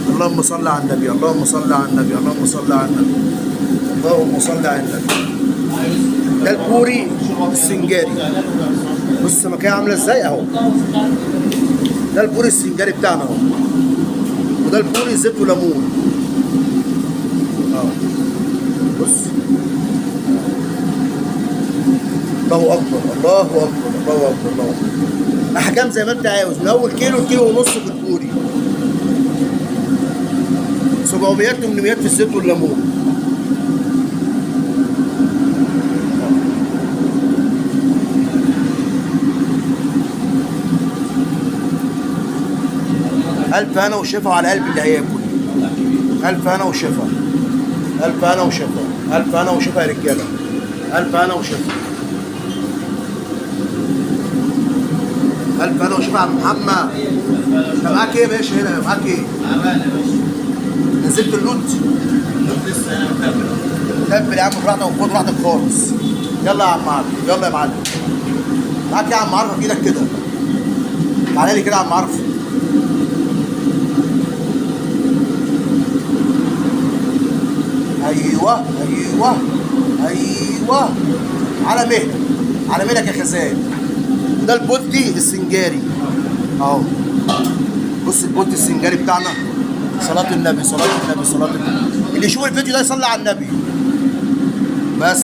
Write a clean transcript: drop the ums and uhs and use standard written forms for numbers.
اللهم صل على النبي، اللهم صل على النبي، اللهم صل على النبي، اللهم صل على النبي. ده البوري السنجاري. بص السمكية عاملة ازاي اهو. ده البوري السنجاري بتاعنا اهو. وده البوري زيت وليمون. اهو. بص. الله اكبر، الله اكبر، الله اكبر، الله اكبر. احجام زي ما انت عاوز، من اول كيلو لكيلو ونص في البوري. 700 800 في الزيت والليمون. ألف هنا وشفا على قلب اللي هياكل. ألف هنا وشفا. ألف هنا وشفا. ألف هنا وشفا يا رجالة. ألف هنا وشفا. ألف هنا وشفا يا عم محمد. أنت معاك إيه يا باشا هنا؟ معاك إيه؟ عمال يا باشا. نزلت اللوت؟ اللوت لسه انا مكمل. كمل يا عم براحتك وخد راحتك خالص. يلا يا عم عارف، يلا يا معلم. معاك إيه يا عم عارف؟ في إيدك كده. تعالى لي كده يا عم عارف. ايوه ايوه ايوه. على مهلك، على مهلك يا خزان. وده البولتي السنجاري اهو. بص البولتي السنجاري بتاعنا. صلاة النبي، صلاة النبي، صلاة النبي. اللي يشوف الفيديو ده يصلي على النبي. بس